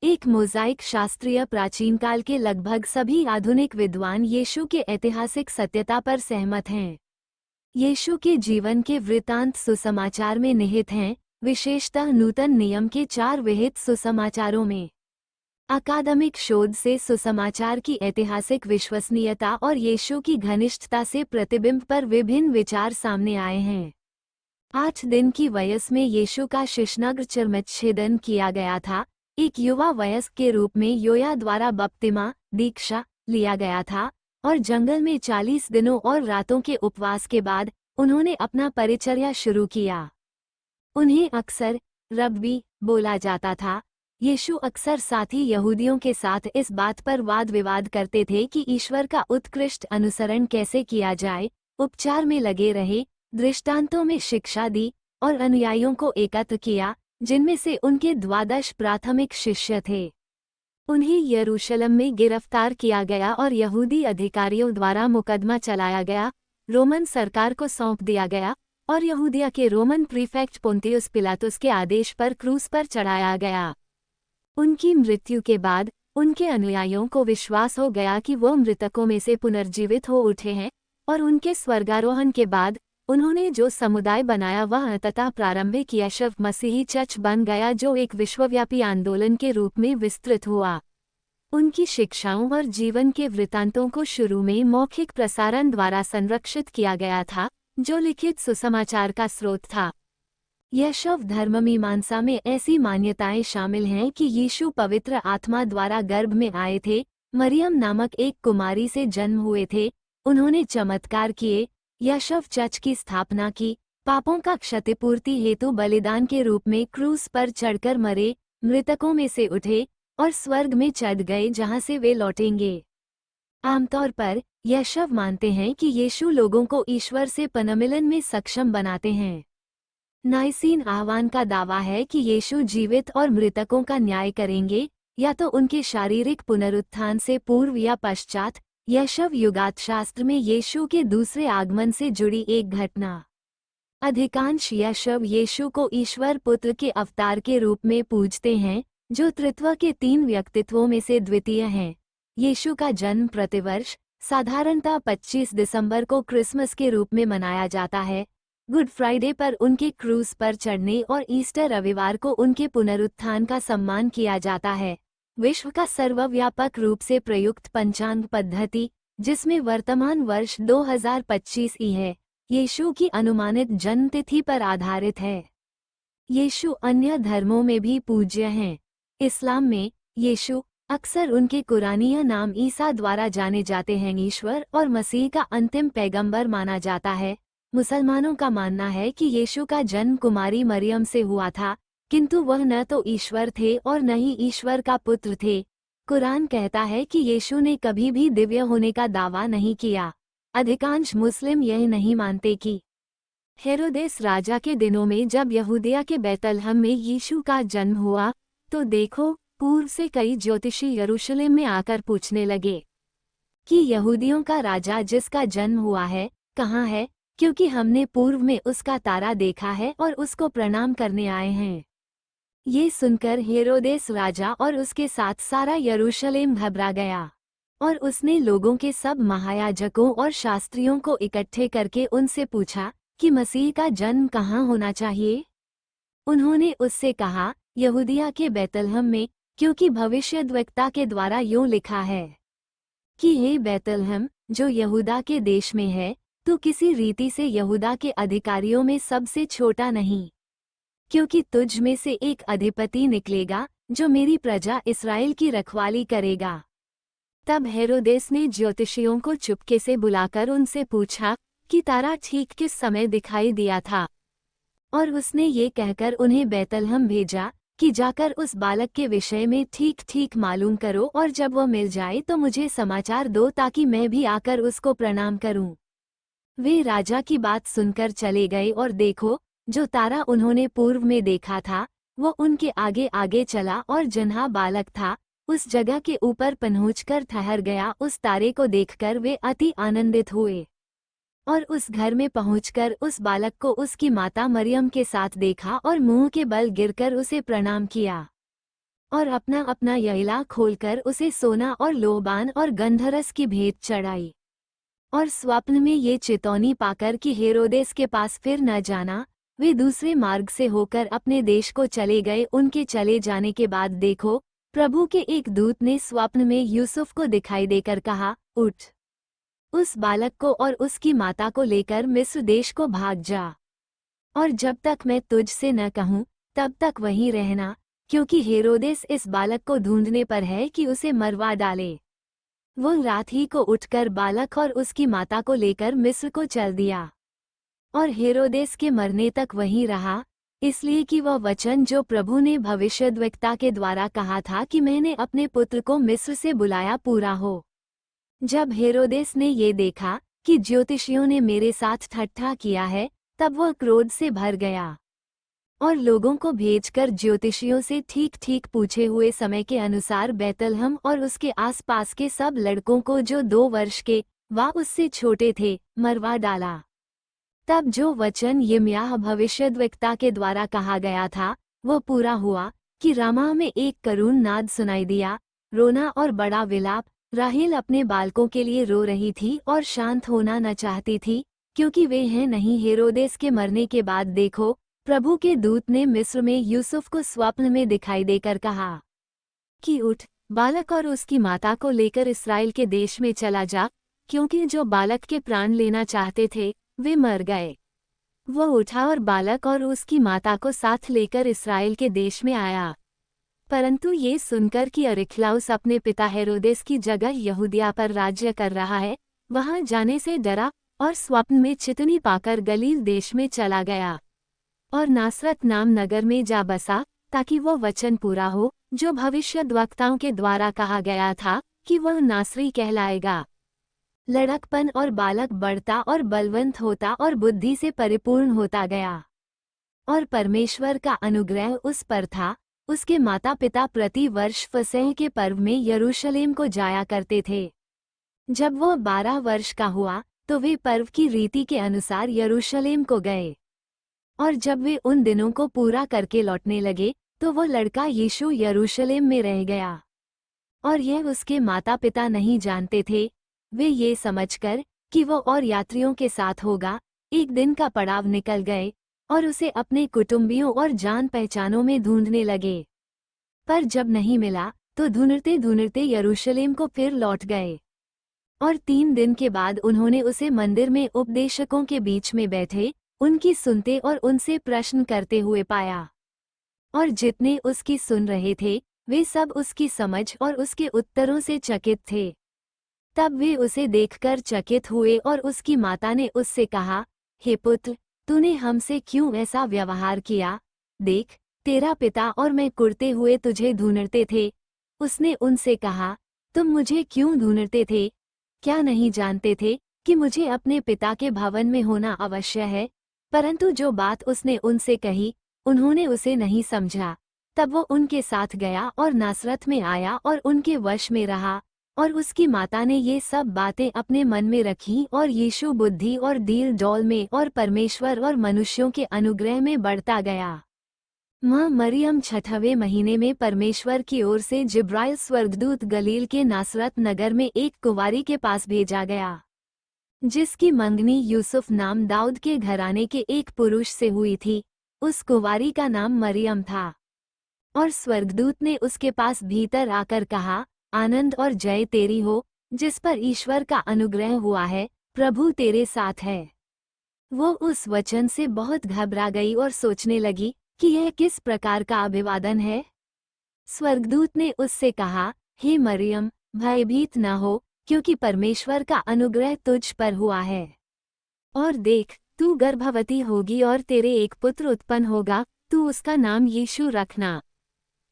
एक मोज़ाइक शास्त्रीय प्राचीन काल के लगभग सभी आधुनिक विद्वान यीशु के ऐतिहासिक सत्यता पर सहमत हैं। यीशु के जीवन के वृत्तांत सुसमाचार में निहित हैं, विशेषतः नूतन नियम के 4 विहित सुसमाचारों में। अकादमिक शोध से सुसमाचार की ऐतिहासिक विश्वसनीयता और यीशु की घनिष्ठता से प्रतिबिंब पर विभिन्न विचार सामने आए हैं। 8 दिन की वयस्स में यीशु का शिश्नग्र चर्मच्छेदन किया गया था। एक युवा वयस्क के रूप में योया द्वारा बपतिस्मा दीक्षा लिया गया था और जंगल में 40 दिनों और रातों के उपवास के बाद उन्होंने अपना परिचर्या शुरू किया। उन्हें अक्सर रब्बी बोला जाता था। यीशु अक्सर साथी यहूदियों के साथ इस बात पर वाद विवाद करते थे कि ईश्वर का उत्कृष्ट अनुसरण कैसे किया जाए, उपचार में लगे रहे, दृष्टांतों में शिक्षा दी और अनुयायियों को एकत्र किया, जिनमें से उनके 12 प्राथमिक शिष्य थे। उन्हें यरूशलेम में गिरफ्तार किया गया और यहूदी अधिकारियों द्वारा मुकदमा चलाया गया, रोमन सरकार को सौंप दिया गया और यहूदिया के रोमन प्रीफेक्ट पोंतियुस पिलातुस के आदेश पर क्रूस पर चढ़ाया गया। उनकी मृत्यु के बाद उनके अनुयायियों को विश्वास हो गया कि वो मृतकों में से पुनर्जीवित हो उठे हैं और उनके स्वर्गारोहण के बाद उन्होंने जो समुदाय बनाया वह अंततः प्रारंभिक यीशु मसीही चर्च बन गया, जो एक विश्वव्यापी आंदोलन के रूप में विस्तृत हुआ। उनकी शिक्षाओं और जीवन के वृत्तांतों को शुरू में मौखिक प्रसारण द्वारा संरक्षित किया गया था, जो लिखित सुसमाचार का स्रोत था। यीशु धर्ममीमांसा में ऐसी मान्यताएं शामिल हैं कि यीशु पवित्र आत्मा द्वारा गर्भ में आए थे, मरियम नामक एक कुमारी से जन्म हुए थे, उन्होंने चमत्कार किए, यीशु चर्च की स्थापना की, पापों का क्षतिपूर्ति हेतु बलिदान के रूप में क्रूस पर चढ़कर मरे, मृतकों में से उठे और स्वर्ग में चढ़ गए जहां से वे लौटेंगे। आमतौर पर यीशु मानते हैं कि यीशु लोगों को ईश्वर से पुनर्मिलन में सक्षम बनाते हैं। नाइसीन आह्वान का दावा है कि यीशु जीवित और मृतकों का न्याय करेंगे, या तो उनके शारीरिक पुनरुत्थान से पूर्व या पश्चात। यीशु युगात शास्त्र में यीशु के दूसरे आगमन से जुड़ी एक घटना। अधिकांश यीशु को ईश्वर पुत्र के अवतार के रूप में पूजते हैं, जो त्रित्व के 3 व्यक्तित्वों में से द्वितीय हैं। यीशु का जन्म प्रतिवर्ष साधारणतः 25 दिसंबर को क्रिसमस के रूप में मनाया जाता है। गुड फ्राइडे पर उनके क्रूस पर चढ़ने और ईस्टर रविवार को उनके पुनरुत्थान का सम्मान किया जाता है। विश्व का सर्वव्यापक रूप से प्रयुक्त पंचांग पद्धति, जिसमें वर्तमान वर्ष 2025 ही है, यीशु की अनुमानित जन्म तिथि पर आधारित है। यीशु अन्य धर्मों में भी पूज्य हैं। इस्लाम में यीशु अक्सर उनके कुरानिया नाम ईसा द्वारा जाने जाते हैं, ईश्वर और मसीह का अंतिम पैगंबर माना जाता है। मुसलमानों का मानना है कि यीशु का जन्म कुमारी मरियम से हुआ था, किंतु वह न तो ईश्वर थे और न ही ईश्वर का पुत्र थे। कुरान कहता है कि यीशु ने कभी भी दिव्य होने का दावा नहीं किया। अधिकांश मुस्लिम यह नहीं मानते कि हेरोदेस राजा के दिनों में जब यहूदिया के बैतलहम में यीशु का जन्म हुआ, तो देखो, पूर्व से कई ज्योतिषी यरूशलेम में आकर पूछने लगे कि यहूदियों का राजा जिसका जन्म हुआ है कहाँ है, क्योंकि हमने पूर्व में उसका तारा देखा है और उसको प्रणाम करने आए हैं। ये सुनकर हेरोदेस राजा और उसके साथ सारा यरूशलेम घबरा गया और उसने लोगों के सब महायाजकों और शास्त्रियों को इकट्ठे करके उनसे पूछा कि मसीह का जन्म कहाँ होना चाहिए। उन्होंने उससे कहा, यहूदिया के बैतलहम में, क्योंकि भविष्यद्वक्ता के द्वारा यूं लिखा है कि हे बैतलहम, जो यहूदा के देश में है, तू किसी रीति से यहूदा के अधिकारियों में सबसे छोटा नहीं, क्योंकि तुझ में से एक अधिपति निकलेगा जो मेरी प्रजा इस्राएल की रखवाली करेगा। तब हेरोदेस ने ज्योतिषियों को चुपके से बुलाकर उनसे पूछा कि तारा ठीक किस समय दिखाई दिया था, और उसने ये कहकर उन्हें बैतलहम भेजा कि जाकर उस बालक के विषय में ठीक ठीक मालूम करो, और जब वह मिल जाए तो मुझे समाचार दो ताकि मैं भी आकर उसको प्रणाम करूं। वे राजा की बात सुनकर चले गए और देखो, जो तारा उन्होंने पूर्व में देखा था वो उनके आगे आगे चला और जन्हा बालक था उस जगह के ऊपर पहुंचकर ठहर गया। उस तारे को देखकर वे अति आनंदित हुए और उस घर में पहुंचकर उस बालक को उसकी माता मरियम के साथ देखा और मुंह के बल गिरकर उसे प्रणाम किया। और अपना अपना यैला खोलकर उसे सोना और लोबान और गंधरस की भेंट चढ़ाई। और स्वप्न में ये चेतावनी पाकर कि हेरोदेस के पास फिर न जाना, वे दूसरे मार्ग से होकर अपने देश को चले गए। उनके चले जाने के बाद देखो, प्रभु के एक दूत ने स्वप्न में यूसुफ को दिखाई देकर कहा, उठ, उस बालक को और उसकी माता को लेकर मिस्र देश को भाग जा, और जब तक मैं तुझ से न कहूँ तब तक वहीं रहना, क्योंकि हेरोदेस इस बालक को ढूंढने पर है कि उसे मरवा डाले। वो रात ही को उठकर बालक और उसकी माता को लेकर मिस्र को चल दिया, और हेरोदेस के मरने तक वहीं रहा, इसलिए कि वह वचन जो प्रभु ने भविष्यद्वक्ता के द्वारा कहा था कि मैंने अपने पुत्र को मिस्र से बुलाया पूरा हो। जब हेरोदेस ने ये देखा कि ज्योतिषियों ने मेरे साथ ठट्ठा किया है, तब वह क्रोध से भर गया और लोगों को भेजकर ज्योतिषियों से ठीक ठीक पूछे हुए समय के अनुसार बैतलहम और उसके आसपास के सब लड़कों को जो 2 वर्ष के व उससे छोटे थे मरवा डाला। तब जो वचन यिर्मयाह भविष्यद्वक्ता के द्वारा कहा गया था वो पूरा हुआ कि रामाह में एक करुण नाद सुनाई दिया, रोना और बड़ा विलाप। राहेल अपने बालकों के लिए रो रही थी और शांत होना न चाहती थी, क्योंकि वे हैं नहीं। हेरोदेस के मरने के बाद देखो, प्रभु के दूत ने मिस्र में यूसुफ को स्वप्न में दिखाई देकर कहा कि उठ, बालक और उसकी माता को लेकर इस्राएल के देश में चला जा, क्योंकि जो बालक के प्राण लेना चाहते थे वे मर गए। वह उठा और बालक और उसकी माता को साथ लेकर इस्राएल के देश में आया। परंतु ये सुनकर कि अरिखलाउस अपने पिता हेरोदेस की जगह यहूदिया पर राज्य कर रहा है, वहां जाने से डरा और स्वप्न में चितनी पाकर गलील देश में चला गया और नासरत नाम नगर में जा बसा, ताकि वह वचन पूरा हो जो भविष्यद्वक्ताओं के द्वारा कहा गया था कि वह नासरी कहलाएगा। लड़कपन और बालक बढ़ता और बलवंत होता और बुद्धि से परिपूर्ण होता गया, और परमेश्वर का अनुग्रह उस पर था। उसके माता पिता प्रति वर्ष फसह के पर्व में यरूशलेम को जाया करते थे। जब वह 12 वर्ष का हुआ तो वे पर्व की रीति के अनुसार यरूशलेम को गए, और जब वे उन दिनों को पूरा करके लौटने लगे तो वो लड़का यीशु यरूशलेम में रह गया, और यह उसके माता पिता नहीं जानते थे। वे ये समझकर कि वो और यात्रियों के साथ होगा, एक दिन का पड़ाव निकल गए और उसे अपने कुटुंबियों और जान पहचानों में ढूंढने लगे। पर जब नहीं मिला तो ढूंढते ढूंढते यरूशलेम को फिर लौट गए, और 3 दिन के बाद उन्होंने उसे मंदिर में उपदेशकों के बीच में बैठे उनकी सुनते और उनसे प्रश्न करते हुए पाया। और जितने उसकी सुन रहे थे वे सब उसकी समझ और उसके उत्तरों से चकित थे। तब वे उसे देखकर चकित हुए, और उसकी माता ने उससे कहा, हे पुत्र, तूने हमसे क्यों ऐसा व्यवहार किया? देख, तेरा पिता और मैं कुड़ते हुए तुझे ढूंढते थे। उसने उनसे कहा, तुम मुझे क्यों ढूंढते थे? क्या नहीं जानते थे कि मुझे अपने पिता के भवन में होना अवश्य है? परंतु जो बात उसने उनसे कही उन्होंने उसे नहीं समझा। तब वो उनके साथ गया और नासरत में आया और उनके वश में रहा, और उसकी माता ने ये सब बातें अपने मन में रखीं, और यीशु बुद्धि और दील डौल में और परमेश्वर और मनुष्यों के अनुग्रह में बढ़ता गया। मरियम 6वें महीने में परमेश्वर की ओर से जिब्राइल स्वर्गदूत गलील के नासरत नगर में एक कुंवारी के पास भेजा गया, जिसकी मंगनी यूसुफ नाम दाऊद के घराने के एक पुरुष से हुई थी। उस कुंवारी का नाम मरियम था। और स्वर्गदूत ने उसके पास भीतर आकर कहा, आनंद और जय तेरी हो, जिस पर ईश्वर का अनुग्रह हुआ है, प्रभु तेरे साथ है। वो उस वचन से बहुत घबरा गई और सोचने लगी कि यह किस प्रकार का अभिवादन है। स्वर्गदूत ने उससे कहा, हे मरियम, भयभीत न हो, क्योंकि परमेश्वर का अनुग्रह तुझ पर हुआ है। और देख, तू गर्भवती होगी और तेरे एक पुत्र उत्पन्न होगा, तू उसका नाम यीशु रखना।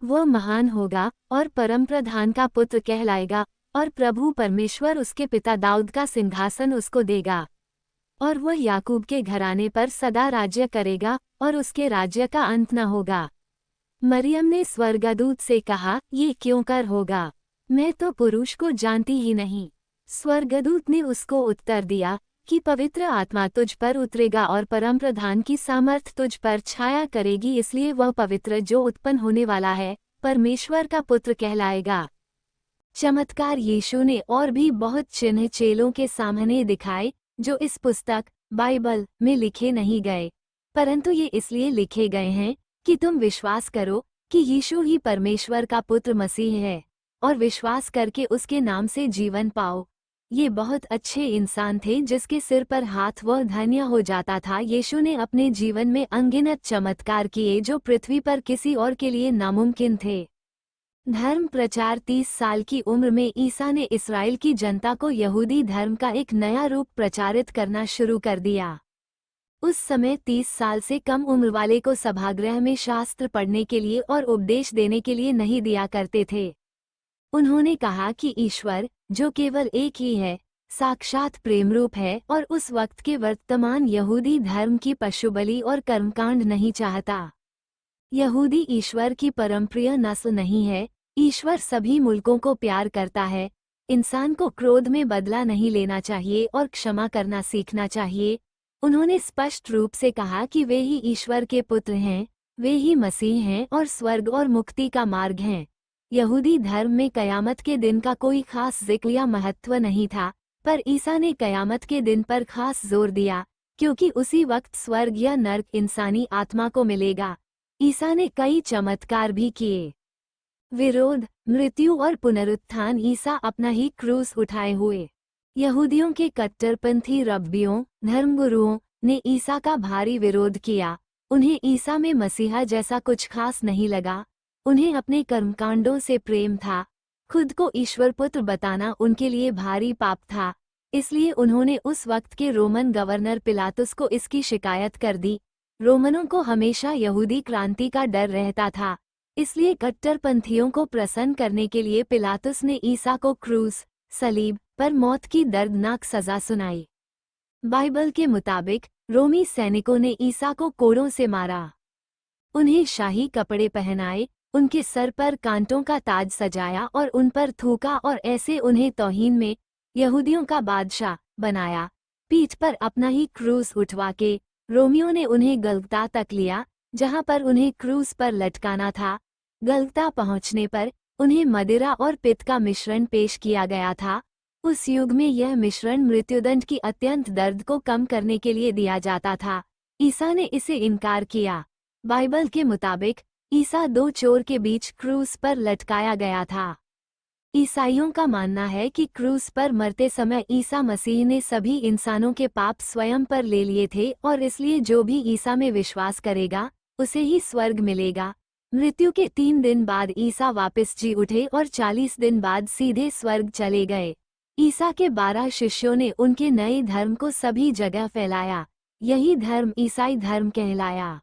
वह महान होगा और परमप्रधान का पुत्र कहलाएगा, और प्रभु परमेश्वर उसके पिता दाऊद का सिंहासन उसको देगा, और वह याकूब के घराने पर सदा राज्य करेगा, और उसके राज्य का अंत न होगा। मरियम ने स्वर्गदूत से कहा, ये क्यों कर होगा? मैं तो पुरुष को जानती ही नहीं। स्वर्गदूत ने उसको उत्तर दिया कि पवित्र आत्मा तुझ पर उतरेगा और परमप्रधान की सामर्थ तुझ पर छाया करेगी, इसलिए वह पवित्र जो उत्पन्न होने वाला है परमेश्वर का पुत्र कहलाएगा। चमत्कार यीशु ने और भी बहुत चिन्ह चेलों के सामने दिखाए जो इस पुस्तक बाइबल में लिखे नहीं गए, परंतु ये इसलिए लिखे गए हैं कि तुम विश्वास करो कि यीशु ही परमेश्वर का पुत्र मसीह है और विश्वास करके उसके नाम से जीवन पाओ। ये बहुत अच्छे इंसान थे जिसके सिर पर हाथ वह धन्य हो जाता था। यीशु ने अपने जीवन में अनगिनत चमत्कार किए जो पृथ्वी पर किसी और के लिए नामुमकिन थे। धर्म प्रचार 30 साल की उम्र में ईसा ने इस्राएल की जनता को यहूदी धर्म का एक नया रूप प्रचारित करना शुरू कर दिया। उस समय 30 साल से कम उम्र वाले को सभागृह में शास्त्र पढ़ने के लिए और उपदेश देने के लिए नहीं दिया करते थे। उन्होंने कहा कि ईश्वर, जो केवल एक ही है, साक्षात प्रेमरूप है और उस वक्त के वर्तमान यहूदी धर्म की पशुबलि और कर्मकांड नहीं चाहता। यहूदी ईश्वर की परमप्रिय नस्ल नहीं है। ईश्वर सभी मुल्कों को प्यार करता है। इंसान को क्रोध में बदला नहीं लेना चाहिए और क्षमा करना सीखना चाहिए। उन्होंने स्पष्ट रूप से कहा कि वे ही ईश्वर के पुत्र हैं, वे ही मसीह हैं और स्वर्ग और मुक्ति का मार्ग हैं। यहूदी धर्म में कयामत के दिन का कोई खास जिक्र या महत्व नहीं था, पर ईसा ने कयामत के दिन पर खास जोर दिया, क्योंकि उसी वक्त स्वर्ग या नर्क इंसानी आत्मा को मिलेगा। ईसा ने कई चमत्कार भी किए। विरोध, मृत्यु और पुनरुत्थान। ईसा अपना ही क्रूस उठाए हुए। यहूदियों के कट्टरपंथी रब्बियों, धर्मगुरुओं ने ईसा का भारी विरोध किया। उन्हें ईसा में मसीहा जैसा कुछ खास नहीं लगा। उन्हें अपने कर्मकांडों से प्रेम था। खुद को ईश्वर पुत्र बताना उनके लिए भारी पाप था। इसलिए उन्होंने उस वक्त के रोमन गवर्नर पिलातुस को इसकी शिकायत कर दी। रोमनों को हमेशा यहूदी क्रांति का डर रहता था, इसलिए कट्टरपंथियों को प्रसन्न करने के लिए पिलातुस ने ईसा को क्रूस, सलीब पर मौत की दर्दनाक सजा सुनाई। बाइबल के मुताबिक रोमी सैनिकों ने ईसा को कोड़ों से मारा। उन्हें शाही कपड़े पहनाए, उनके सर पर कांटों का ताज सजाया और उन पर थूका और ऐसे उन्हें तौहीन में यहूदियों का बादशाह बनाया। पीठ पर अपना ही क्रूस उठवा के रोमियों ने उन्हें गलगता तक लिया, जहां पर उन्हें क्रूस पर लटकाना था। गलगता पहुंचने पर उन्हें मदिरा और पित्त का मिश्रण पेश किया गया था। उस युग में यह मिश्रण मृत्युदंड की अत्यंत दर्द को कम करने के लिए दिया जाता था। ईसा ने इसे इनकार किया। बाइबल के मुताबिक ईसा दो चोर के बीच क्रूस पर लटकाया गया था। ईसाइयों का मानना है कि क्रूस पर मरते समय ईसा मसीह ने सभी इंसानों के पाप स्वयं पर ले लिए थे और इसलिए जो भी ईसा में विश्वास करेगा उसे ही स्वर्ग मिलेगा। मृत्यु के 3 दिन बाद ईसा वापस जी उठे और 40 दिन बाद सीधे स्वर्ग चले गए। ईसा के 12 शिष्यों ने उनके नए धर्म को सभी जगह फैलाया। यही धर्म ईसाई धर्म कहलाया।